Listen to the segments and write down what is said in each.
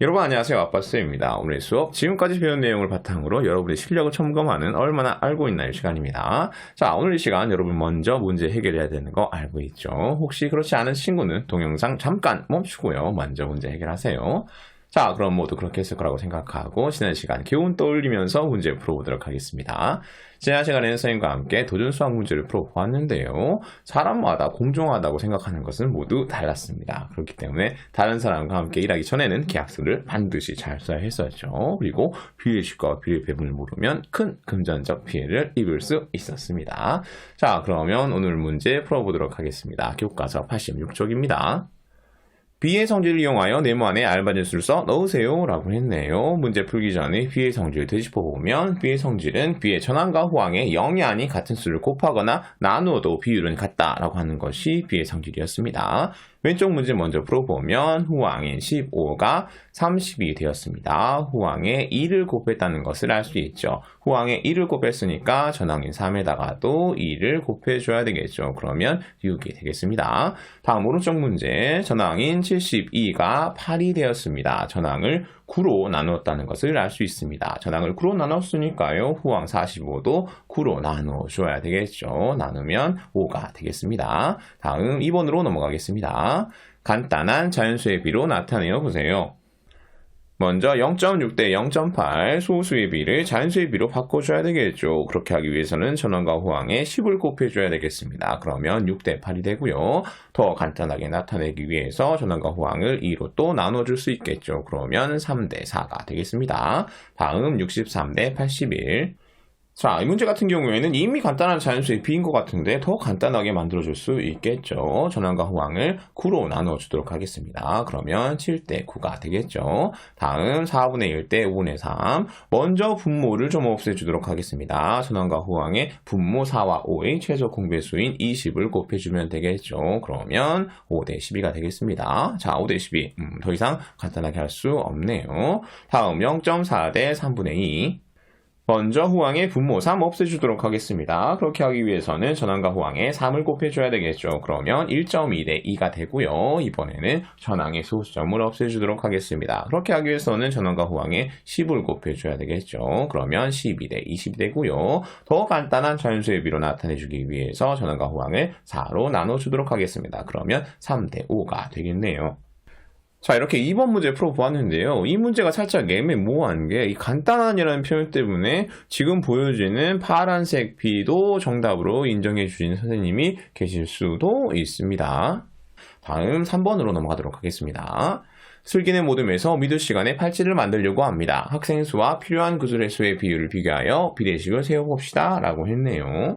여러분 안녕하세요. 아빠쌤입니다. 오늘의 수업 지금까지 배운 내용을 바탕으로 여러분의 실력을 점검하는 얼마나 알고 있나요 시간입니다. 자, 오늘 이 시간 여러분 먼저 문제 해결해야 되는 거 알고 있죠? 혹시 그렇지 않은 친구는 동영상 잠깐 멈추고요. 먼저 문제 해결하세요. 자, 그럼 모두 그렇게 했을 거라고 생각하고 지난 시간 기운 떠올리면서 문제 풀어보도록 하겠습니다. 지난 시간에는 선생님과 함께 도전 수학 문제를 풀어보았는데요. 사람마다 공정하다고 생각하는 것은 모두 달랐습니다. 그렇기 때문에 다른 사람과 함께 일하기 전에는 계약서를 반드시 잘 써야 했었죠. 그리고 비례식과 비례배분을 모르면 큰 금전적 피해를 입을 수 있었습니다. 자, 그러면 오늘 문제 풀어보도록 하겠습니다. 교과서 86쪽입니다. B의 성질을 이용하여 네모 안에 알바짓수를 써 넣으세요 라고 했네요. 문제 풀기 전에 B의 성질을 되짚어보면 B의 성질은 B의 전항과 호항의 0이 아닌 같은 수를 곱하거나 나누어도 비율은 같다 라고 하는 것이 B의 성질이었습니다. 왼쪽 문제 먼저 풀어보면 호항인 15가 30이 되었습니다. 호항에 2를 곱했다는 것을 알 수 있죠. 호항에 2를 곱했으니까 전항인 3에다가도 2를 곱해줘야 되겠죠. 그러면 6이 되겠습니다. 다음 오른쪽 문제 전항인 72가 8이 되었습니다. 전항을 9로 나누었다는 것을 알 수 있습니다. 전항을 9로 나눴으니까요. 호항 45도 9로 나누어줘야 되겠죠. 나누면 5가 되겠습니다. 다음 2번으로 넘어가겠습니다. 간단한 자연수의 비로 나타내어 보세요. 먼저 0.6 대 0.8 소수의 비를 자연수의 비로 바꿔줘야 되겠죠. 그렇게 하기 위해서는 전항과 호항에 10을 곱해줘야 되겠습니다. 그러면 6 대 8이 되고요. 더 간단하게 나타내기 위해서 전항과 호항을 2로 또 나눠줄 수 있겠죠. 그러면 3 대 4가 되겠습니다. 다음 63 대 81. 자, 이 문제 같은 경우에는 이미 간단한 자연수의 비인 것 같은데 더 간단하게 만들어줄 수 있겠죠. 전항과 호항을 9로 나눠주도록 하겠습니다. 그러면 7대 9가 되겠죠. 다음 4분의 1 대 5분의 3. 먼저 분모를 좀 없애주도록 하겠습니다. 전항과 호항의 분모 4와 5의 최소 공배수인 20을 곱해주면 되겠죠. 그러면 5대 12가 되겠습니다. 자, 5대 12. 더 이상 간단하게 할 수 없네요. 다음 0.4 대 3분의 2. 먼저 호항의 분모 3 없애주도록 하겠습니다. 그렇게 하기 위해서는 전항과 호항에 3을 곱해줘야 되겠죠. 그러면 1.2 대 2가 되고요. 이번에는 전항의 소수점을 없애주도록 하겠습니다. 그렇게 하기 위해서는 전항과 호항에 10을 곱해줘야 되겠죠. 그러면 12 대 20이 되고요. 더 간단한 자연수의 비로 나타내주기 위해서 전항과 호항을 4로 나눠주도록 하겠습니다. 그러면 3 대 5가 되겠네요. 자, 이렇게 2번 문제 풀어보았는데요. 이 문제가 살짝 애매모호한 게 이 간단한이라는 표현 때문에 지금 보여지는 파란색 B도 정답으로 인정해 주신 선생님이 계실 수도 있습니다. 다음 3번으로 넘어가도록 하겠습니다. 슬기는 모둠에서 미드 시간에 팔찌를 만들려고 합니다. 학생 수와 필요한 구슬의 수의 비율을 비교하여 비례식을 세워봅시다 라고 했네요.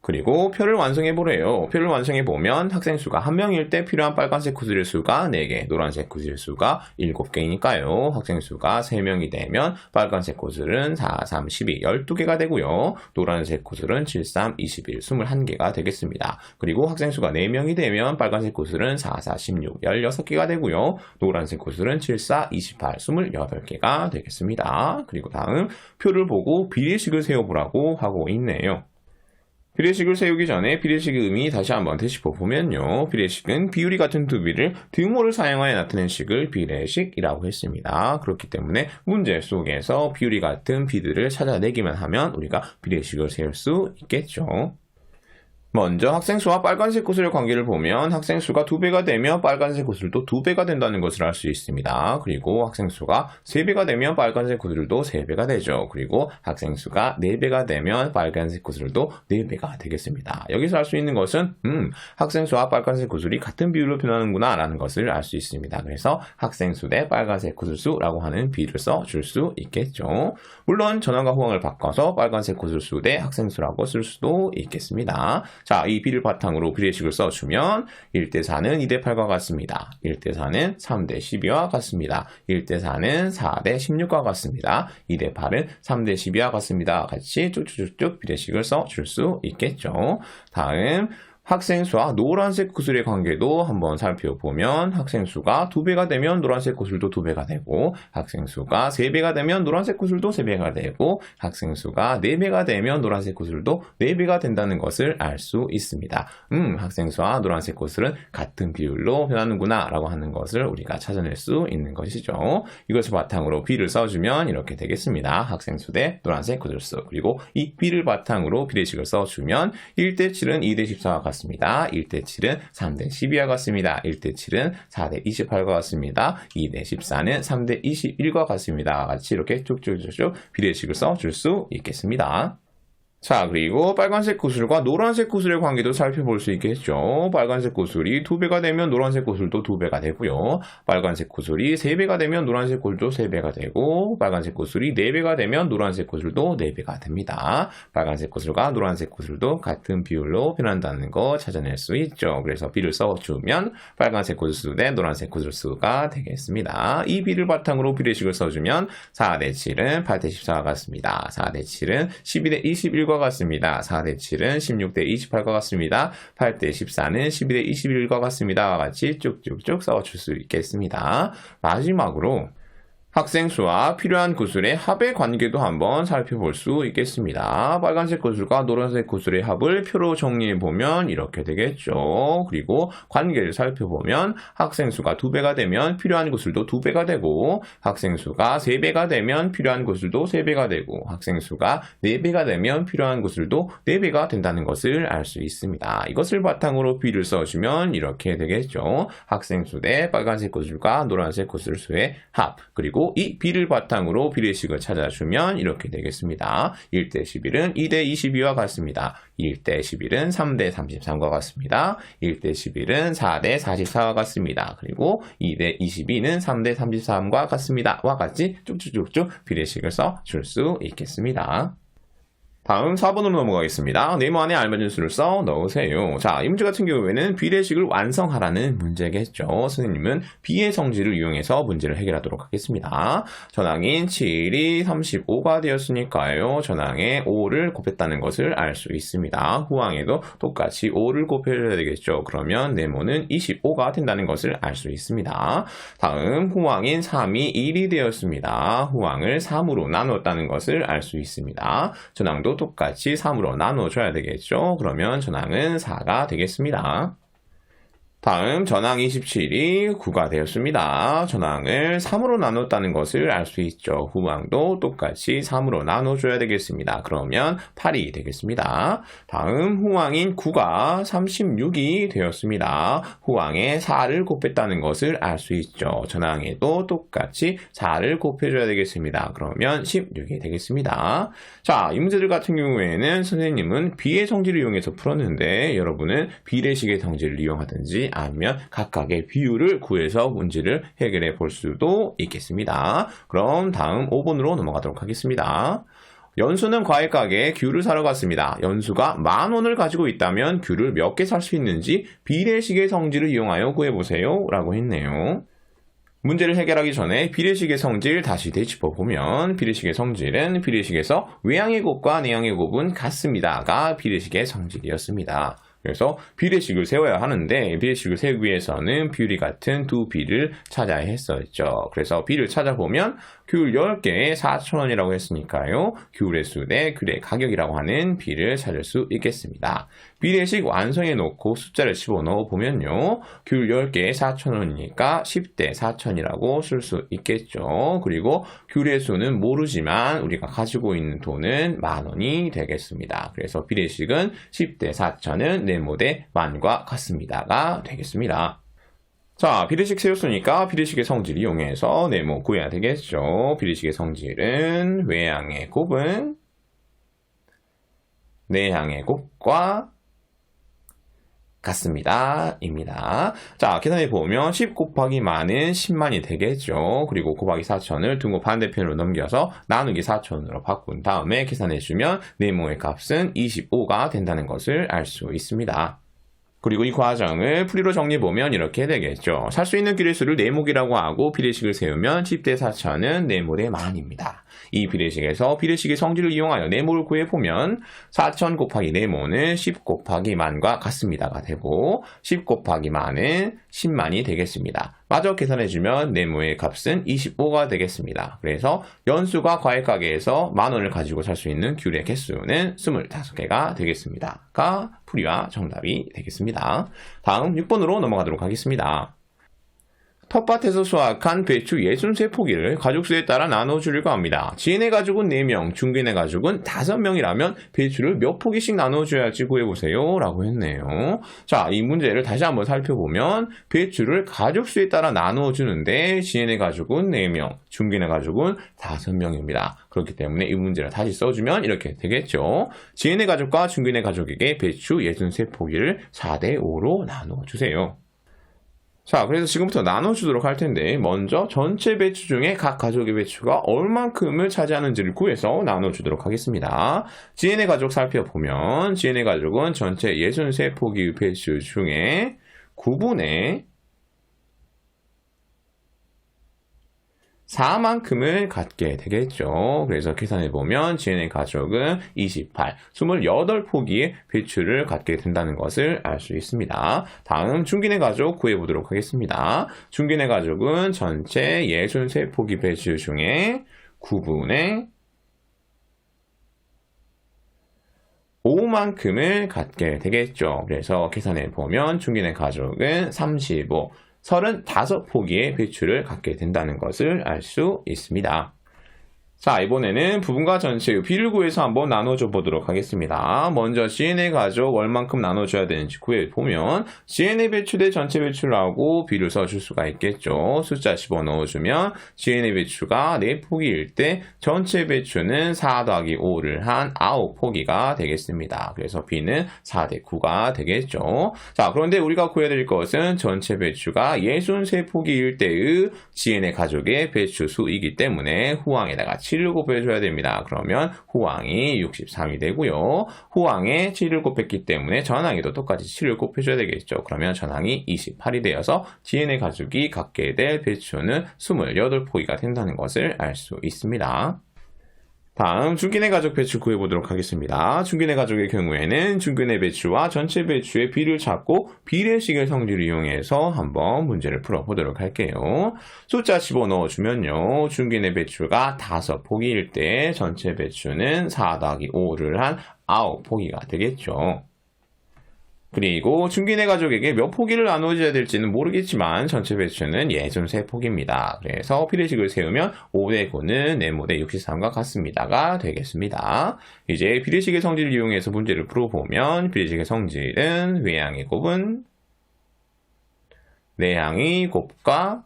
그리고 표를 완성해보래요. 표를 완성해보면 학생 수가 1명일 때 필요한 빨간색 구슬의 수가 4개, 노란색 구슬의 수가 7개이니까요. 학생 수가 3명이 되면 빨간색 구슬은 4, 3, 12, 12개가 되고요. 노란색 구슬은 7, 3, 21, 21개가 되겠습니다. 그리고 학생 수가 4명이 되면 빨간색 구슬은 4, 4, 16, 16개가 되고요. 노란색 구슬은 7, 4, 28, 28개가 되겠습니다. 그리고 다음 표를 보고 비례식을 세워보라고 하고 있네요. 비례식을 세우기 전에 비례식의 의미 다시 한번 되짚어보면요. 비례식은 비율이 같은 두 비를 등호를 사용하여 나타낸 식을 비례식이라고 했습니다. 그렇기 때문에 문제 속에서 비율이 같은 비들을 찾아내기만 하면 우리가 비례식을 세울 수 있겠죠. 먼저 학생 수와 빨간색 구슬의 관계를 보면 학생 수가 2배가 되면 빨간색 구슬도 2배가 된다는 것을 알 수 있습니다. 그리고 학생 수가 3배가 되면 빨간색 구슬도 3배가 되죠. 그리고 학생 수가 4배가 되면 빨간색 구슬도 4배가 되겠습니다. 여기서 알 수 있는 것은 학생 수와 빨간색 구슬이 같은 비율로 변하는구나 라는 것을 알 수 있습니다. 그래서 학생 수 대 빨간색 구슬 수라고 하는 비율을 써줄 수 있겠죠. 물론 전항과 호항을 바꿔서 빨간색 구슬 수 대 학생 수라고 쓸 수도 있겠습니다. 자, 이 비를 바탕으로 비례식을 써주면 1대4는 2대8과 같습니다. 1대4는 3대12와 같습니다. 1대4는 4대16과 같습니다. 2대8은 3대12와 같습니다. 같이 쭉쭉쭉 비례식을 써줄 수 있겠죠. 다음 학생수와 노란색 구슬의 관계도 한번 살펴보면 학생수가 2배가 되면 노란색 구슬도 2배가 되고 학생수가 3배가 되면 노란색 구슬도 3배가 되고 학생수가 4배가 되면 노란색 구슬도 4배가 된다는 것을 알 수 있습니다. 학생수와 노란색 구슬은 같은 비율로 변하는구나 라고 하는 것을 우리가 찾아낼 수 있는 것이죠. 이것을 바탕으로 B를 써주면 이렇게 되겠습니다. 학생수 대 노란색 구슬수. 그리고 이 B를 바탕으로 비례식을 써주면 1대 7은 2대 14가 같습니다. 1대 7은 3대 12와 같습니다. 1대 7은 4대 28과 같습니다. 2대 14는 3대 21과 같습니다. 같이 이렇게 쭉쭉쭉쭉 비례식을 써줄 수 있겠습니다. 자, 그리고 빨간색 구슬과 노란색 구슬의 관계도 살펴볼 수 있겠죠. 빨간색 구슬이 2배가 되면 노란색 구슬도 2배가 되고요. 빨간색 구슬이 3배가 되면 노란색 구슬도 3배가 되고 빨간색 구슬이 4배가 되면 노란색 구슬도 4배가 됩니다. 빨간색 구슬과 노란색 구슬도 같은 비율로 변한다는 거 찾아낼 수 있죠. 그래서 B를 써주면 빨간색 구슬수 대 노란색 구슬수가 되겠습니다. 이 B를 바탕으로 비례식을 써주면 4대 7은 8대 14가 같습니다. 4대 7은 12대 21과 같습니다. 4대 7은 16대 28과 같습니다. 8대 14는 12대 21과 같습니다. 같이 쭉쭉쭉 써줄 수 있겠습니다. 마지막으로 학생수와 필요한 구슬의 합의 관계도 한번 살펴볼 수 있겠습니다. 빨간색 구슬과 노란색 구슬의 합을 표로 정리해보면 이렇게 되겠죠. 그리고 관계를 살펴보면 학생수가 2배가 되면 필요한 구슬도 2배가 되고 학생수가 3배가 되면 필요한 구슬도 3배가 되고 학생수가 4배가 되면 필요한 구슬도 4배가 된다는 것을 알 수 있습니다. 이것을 바탕으로 B를 써주면 이렇게 되겠죠. 학생수 대 빨간색 구슬과 노란색 구슬수의 합, 그리고 이 B를 바탕으로 비례식을 찾아주면 이렇게 되겠습니다. 1대 11은 2대 22와 같습니다. 1대 11은 3대 33과 같습니다. 1대 11은 4대 44와 같습니다. 그리고 2대 22는 3대 33과 같습니다. 와 같이 쭉쭉쭉쭉 비례식을 써줄 수 있겠습니다. 다음 4번으로 넘어가겠습니다. 네모 안에 알맞은 수를 써 넣으세요. 자, 이 문제 같은 경우에는 비례식을 완성하라는 문제겠죠. 선생님은 B의 성질을 이용해서 문제를 해결하도록 하겠습니다. 전항인 7이 35가 되었으니까요. 전항에 5를 곱했다는 것을 알 수 있습니다. 후항에도 똑같이 5를 곱해줘야 되겠죠. 그러면 네모는 25가 된다는 것을 알 수 있습니다. 다음 후항인 3이 1이 되었습니다. 후항을 3으로 나눴다는 것을 알 수 있습니다. 전항도 똑같이 3으로 나눠줘야 되겠죠. 그러면 전항은 4가 되겠습니다. 다음 전항 27이 9가 되었습니다. 전항을 3으로 나눴다는 것을 알 수 있죠. 후항도 똑같이 3으로 나눠줘야 되겠습니다. 그러면 8이 되겠습니다. 다음 후항인 9가 36이 되었습니다. 후항에 4를 곱했다는 것을 알 수 있죠. 전항에도 똑같이 4를 곱해줘야 되겠습니다. 그러면 16이 되겠습니다. 자, 이 문제들 같은 경우에는 선생님은 B의 성질을 이용해서 풀었는데 여러분은 비례식의 성질을 이용하든지 아니면 각각의 비율을 구해서 문제를 해결해 볼 수도 있겠습니다. 그럼 다음 5번으로 넘어가도록 하겠습니다. 연수는 과일 가게에 귤을 사러 갔습니다. 연수가 10,000원을 가지고 있다면 귤을 몇 개 살 수 있는지 비례식의 성질을 이용하여 구해보세요 라고 했네요. 문제를 해결하기 전에 비례식의 성질 다시 되짚어보면 비례식의 성질은 비례식에서 외항의 곱과 내항의 곱은 같습니다가 비례식의 성질이었습니다. 그래서 비례식을 세워야 하는데 비례식을 세우기 위해서는 비율이 같은 두 B를 찾아야 했었죠. 그래서 B를 찾아보면 귤 10개에 4,000원이라고 했으니까요. 귤의 수 대 귤의 가격이라고 하는 B를 찾을 수 있겠습니다. 비례식 완성해 놓고 숫자를 집어넣어 보면요. 귤 10개에 4,000원이니까 10대 4,000이라고 쓸 수 있겠죠. 그리고 귤의 수는 모르지만 우리가 가지고 있는 돈은 10,000원이 되겠습니다. 그래서 비례식은 10대 4,000은 네모 대 10,000과 같습니다가 되겠습니다. 자, 비례식 세웠으니까 비례식의 성질 이용해서 네모 구해야 되겠죠. 비례식의 성질은 외항의 곱은 내항의 곱과 같습니다. 입니다. 자, 계산해 보면 10 곱하기 만은 10만이 되겠죠. 그리고 곱하기 4,000을 둥고 반대편으로 넘겨서 나누기 4,000으로 바꾼 다음에 계산해 주면 네모의 값은 25가 된다는 것을 알 수 있습니다. 그리고 이 과정을 풀이로 정리해보면 이렇게 되겠죠. 살 수 있는 기뢰수를 네목이라고 하고 비례식을 세우면 10대 4천은 네몰의 만입니다. 이 비례식에서 비례식의 성질을 이용하여 네모를 구해보면 4천 곱하기 네모는 10 곱하기 만과 같습니다가 되고 10 곱하기 만은 10만이 되겠습니다. 마저 계산해주면 네모의 값은 25가 되겠습니다. 그래서 연수가 과일가게에서 만원을 가지고 살 수 있는 귤의 개수는 25개가 되겠습니다. 가 풀이와 정답이 되겠습니다. 다음 6번으로 넘어가도록 하겠습니다. 텃밭에서 수확한 배추 63포기를 가족수에 따라 나눠주려고 합니다. 지인의 가족은 4명, 중견의 가족은 5명이라면 배추를 몇 포기씩 나눠줘야지 구해보세요 라고 했네요. 자, 이 문제를 다시 한번 살펴보면 배추를 가족수에 따라 나눠주는데 지인의 가족은 4명, 중견의 가족은 5명입니다. 그렇기 때문에 이 문제를 다시 써주면 이렇게 되겠죠. 지인의 가족과 중견의 가족에게 배추 63포기를 4대5로 나눠주세요. 자, 그래서 지금부터 나눠주도록 할 텐데 먼저 전체 배추 중에 각 가족의 배추가 얼만큼을 차지하는지를 구해서 나눠주도록 하겠습니다. 지인의 가족 살펴보면 지인의 가족은 전체 63포기 배추 중에 9분의 4만큼을 갖게 되겠죠. 그래서 계산해보면 지인의 가족은 28, 28포기의 배추를 갖게 된다는 것을 알 수 있습니다. 다음 중견의 가족 구해보도록 하겠습니다. 중견의 가족은 전체 63포기 배추 중에 9분의 5만큼을 갖게 되겠죠. 그래서 계산해보면 중견의 가족은 35, 35포기의 배추를 갖게 된다는 것을 알 수 있습니다. 자, 이번에는 부분과 전체의 비를 구해서 한번 나눠줘 보도록 하겠습니다. 먼저 지인의 가족 얼만큼 나눠줘야 되는지 구해보면 지인의 배추 대 전체 배추라고 비를 써줄 수가 있겠죠. 숫자 집어넣어주면 지인의 배추가 4포기일 때 전체 배추는 4 더하기 5를 한 9포기가 되겠습니다. 그래서 비는 4대 9가 되겠죠. 자, 그런데 우리가 구해야 될 것은 전체 배추가 63포기일 때의 지인의 가족의 배추 수이기 때문에 후항에다가 7을 곱해줘야 됩니다. 그러면 후항이 63이 되고요. 후항에 7을 곱했기 때문에 전항에도 똑같이 7을 곱해줘야 되겠죠. 그러면 전항이 28이 되어서 지인의 가족이 갖게 될 배추는 28포기가 된다는 것을 알 수 있습니다. 다음 중견의 가족 배추 구해보도록 하겠습니다. 중견의 가족의 경우에는 중견의 배추와 전체 배추의 비를 찾고 비례식의 성질을 이용해서 한번 문제를 풀어보도록 할게요. 숫자 집어넣어주면요. 중견의 배추가 5포기일 때 전체 배추는 4 더하기 5를 한 9포기가 되겠죠. 그리고 중견의 가족에게 몇 포기를 나눠줘야 될지는 모르겠지만 전체 배추는 63포기입니다. 그래서 비례식을 세우면 5대 9는 네모대 63과 같습니다가 되겠습니다. 이제 비례식의 성질을 이용해서 문제를 풀어보면 비례식의 성질은 외항의 곱은 내항의 곱과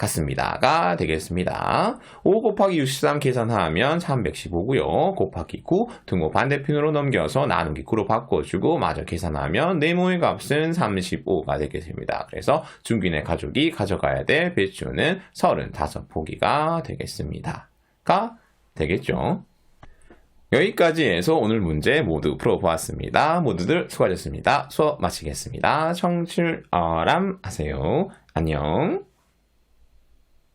같습니다가 되겠습니다. 5 곱하기 63 계산하면 315고요. 곱하기 9 등호 반대편으로 넘겨서 나누기 9로 바꿔주고 마저 계산하면 네모의 값은 35가 되겠습니다. 그래서 중견의 가족이 가져가야 될 배추는 35포기가 되겠습니다. 가 되겠죠. 여기까지 해서 오늘 문제 모두 풀어보았습니다. 모두들 수고하셨습니다. 수업 마치겠습니다. 청출어람 하세요. 안녕.